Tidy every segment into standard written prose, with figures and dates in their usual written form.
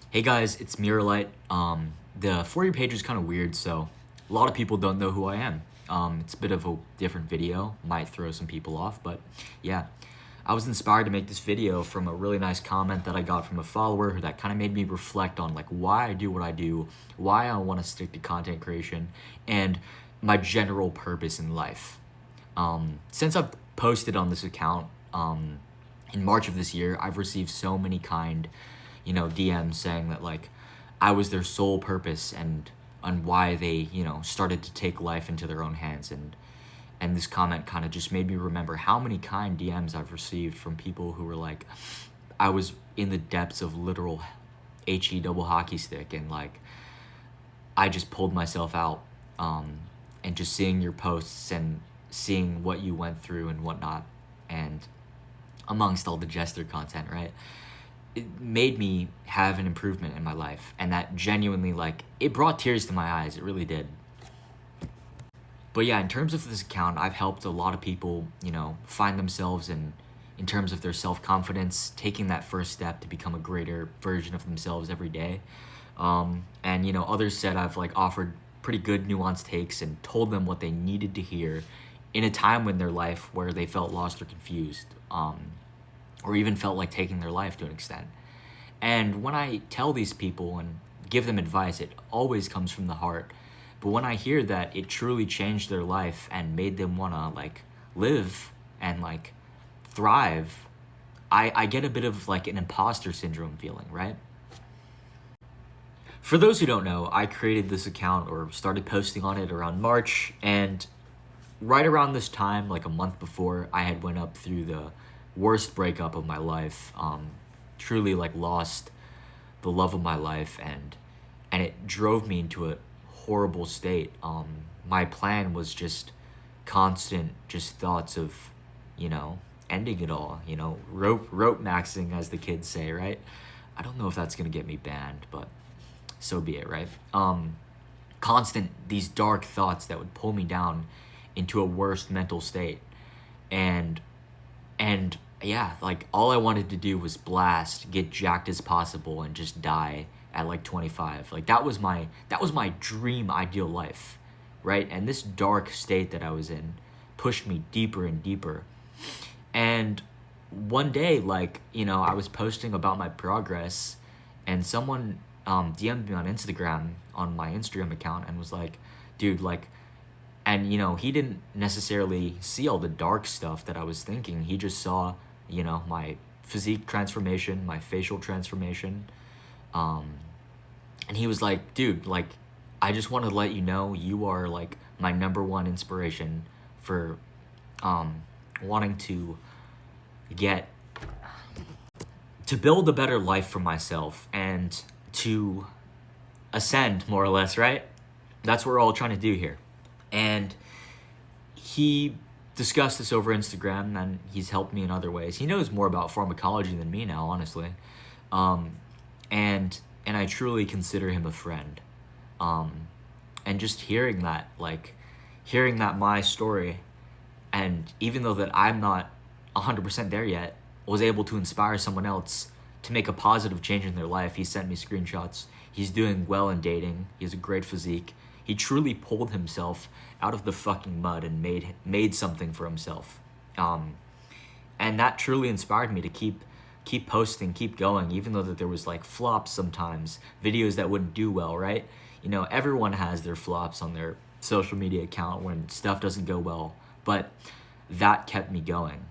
Hey guys, it's Mirrorlight. The For You page is kind of weird, so a lot of people don't know who I am. It's a bit of a different video, might throw some people off, but yeah. I was inspired to make this video from a really nice comment that I got from a follower that kind of made me reflect on like why I do what I do, why I want to stick to content creation, and my general purpose in life. Since I've posted on this account, in March of this year, I've received so many kind, DMs saying that like I was their sole purpose and on why they, started to take life into their own hands. And this comment kind of just made me remember how many kind DMs I've received from people who were like, I was in the depths of literal HE double hockey stick, and like I just pulled myself out. And just seeing your posts and seeing what you went through and whatnot, and amongst all the jester content, right? It made me have an improvement in my life, and that genuinely, like, it brought tears to my eyes. It really did. But yeah, in terms of this account, I've helped a lot of people, find themselves in terms of their self-confidence, taking that first step to become a greater version of themselves every day. And others said I've like offered pretty good nuanced takes and told them what they needed to hear in a time in their life where they felt lost or confused, or even felt like taking their life to an extent. And when I tell these people and give them advice, it always comes from the heart. But when I hear that it truly changed their life and made them want to like live and like thrive, I get a bit of like an imposter syndrome feeling, right? For those who don't know, I created this account or started posting on it around March, and right around this time, like a month before, I had went up through the worst breakup of my life. Truly like lost the love of my life, and it drove me into a horrible state. My plan was just constant, just thoughts of, you know, ending it all. Rope maxing, as the kids say, right? I don't know if that's gonna get me banned, but so be it, right? Constant these dark thoughts that would pull me down into a worse mental state, and and yeah, like all I wanted to do was blast, get jacked as possible, and just die at like 25. Like that was my dream ideal life, right? And this dark state that I was in pushed me deeper and deeper. And one day, like, I was posting about my progress, and someone DM'd me on Instagram, on my Instagram account, and was like, dude, like, and he didn't necessarily see all the dark stuff that I was thinking. He just saw, my physique transformation, my facial transformation. Um, and he was like, dude, like, I just want to let you know you are like my number one inspiration for wanting get to build a better life for myself and to ascend, more or less, right? That's what we're all trying to do here. And he discussed this over Instagram, and he's helped me in other ways. He knows more about pharmacology than me now, honestly. Um, and I truly consider him a friend. Um, and just hearing that my story, and even though that I'm not 100% there yet, was able to inspire someone else to make a positive change in their life. He sent me screenshots. He's doing well in dating. He has a great physique. He truly pulled himself out of the fucking mud and made something for himself. And that truly inspired me to keep posting, keep going, even though that there was like flops sometimes, videos that wouldn't do well, right? Everyone has their flops on their social media account when stuff doesn't go well, but that kept me going.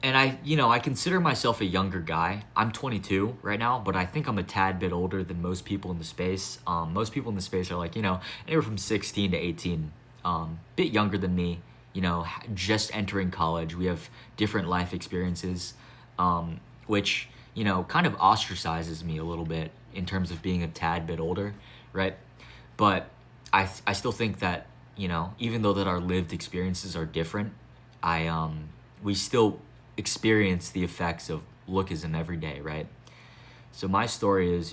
And I consider myself a younger guy. I'm 22 right now, but I think I'm a tad bit older than most people in the space. Most people in the space are like, anywhere from 16 to 18, bit younger than me, just entering college. We have different life experiences, which, kind of ostracizes me a little bit in terms of being a tad bit older, right? But I still think that, even though that our lived experiences are different, we still experience the effects of lookism every day, right? So my story is,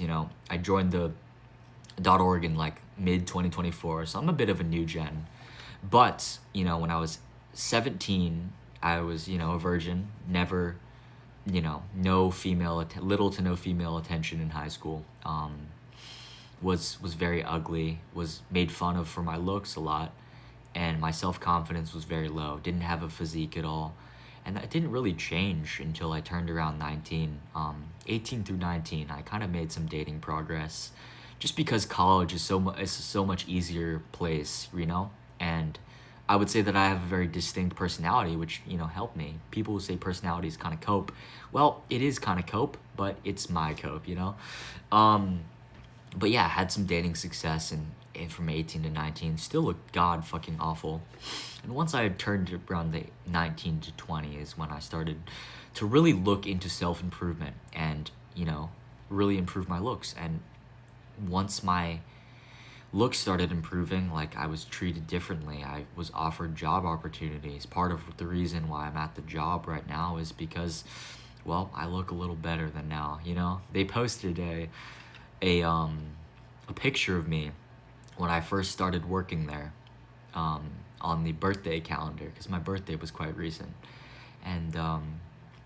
I joined the .org in like mid 2024, so I'm a bit of a new gen. But, when I was 17, I was, a virgin, never no little to no female attention in high school. Was very ugly, was made fun of for my looks a lot, and my self-confidence was very low, didn't have a physique at all. And that didn't really change until I turned around 19. 18 through 19, I kind of made some dating progress, just because college is so much easier place, and I would say that I have a very distinct personality, which, helped me. People who say personality is kind of cope. Well, it is kind of cope, but it's my cope. But yeah, I had some dating success, and from 18 to 19, still looked god fucking awful. And once I had turned around the 19 to 20 is when I started to really look into self-improvement and, really improve my looks. And once my looks started improving, like, I was treated differently. I was offered job opportunities. Part of the reason why I'm at the job right now is because, well, I look a little better than now. They posted a picture of me when I first started working there, on the birthday calendar, because my birthday was quite recent. And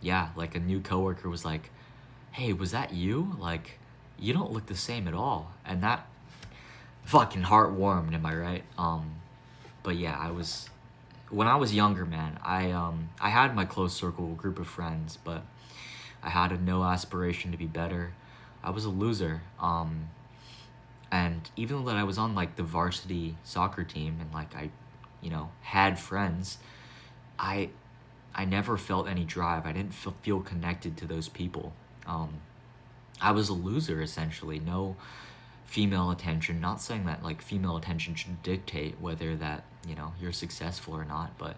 yeah, like, a new coworker was like, "Hey, was that you? Like, you don't look the same at all." And that fucking heart warmed, am I right? But yeah, when I was younger, man, I had my close circle group of friends, but I had no aspiration to be better. I was a loser. And even though that I was on, like, the varsity soccer team, and, like, I, had friends, I never felt any drive. I didn't feel connected to those people. I was a loser, essentially. No female attention. Not saying that, like, female attention should dictate whether that, you're successful or not, but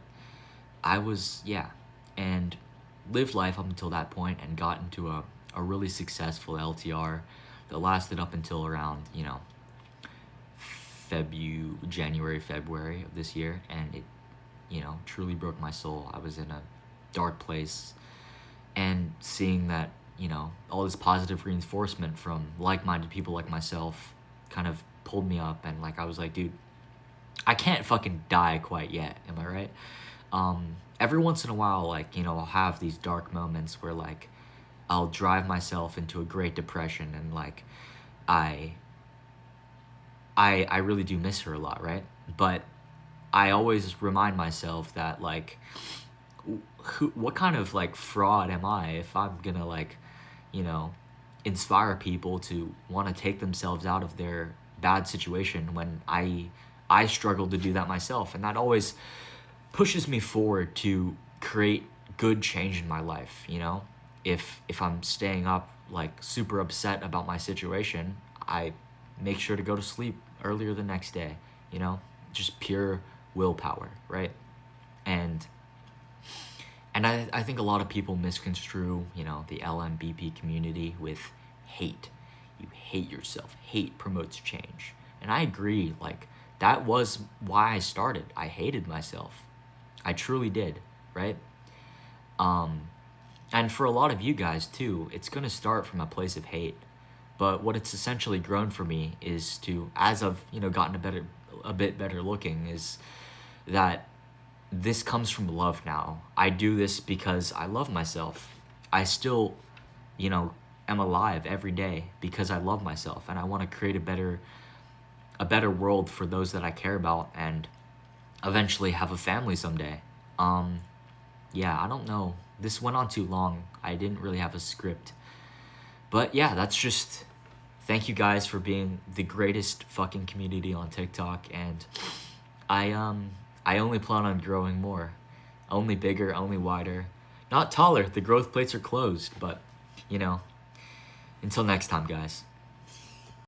I was, yeah. And lived life up until that point and got into a really successful LTR that lasted up until around, January, February of this year, and it, truly broke my soul. I was in a dark place, and seeing that, all this positive reinforcement from like-minded people like myself kind of pulled me up, and, like, I was like, dude, I can't fucking die quite yet, am I right? Every once in a while, like, I'll have these dark moments where, like, I'll drive myself into a great depression, and, like, I really do miss her a lot, right? But I always remind myself that, like, what kind of, like, fraud am I if I'm gonna, like, inspire people to want to take themselves out of their bad situation when I struggle to do that myself. And that always pushes me forward to create good change in my life. If I'm staying up, like, super upset about my situation, I make sure to go to sleep earlier the next day. Just pure willpower, right? And I think a lot of people misconstrue, the LMBP community with hate. You hate yourself. Hate promotes change. And I agree, like, that was why I started. I hated myself. I truly did, right? And for a lot of you guys too, it's going to start from a place of hate. But what it's essentially grown for me is to, as I've, gotten a bit better looking, is that this comes from love now. I do this because I love myself. I still, am alive every day because I love myself, and I want to create a better world for those that I care about, and eventually have a family someday. Yeah, I don't know. This went on too long. I didn't really have a script. But yeah, that's just, thank you guys for being the greatest fucking community on TikTok, and I only plan on growing more. Only bigger, only wider. Not taller, the growth plates are closed, but, until next time, guys.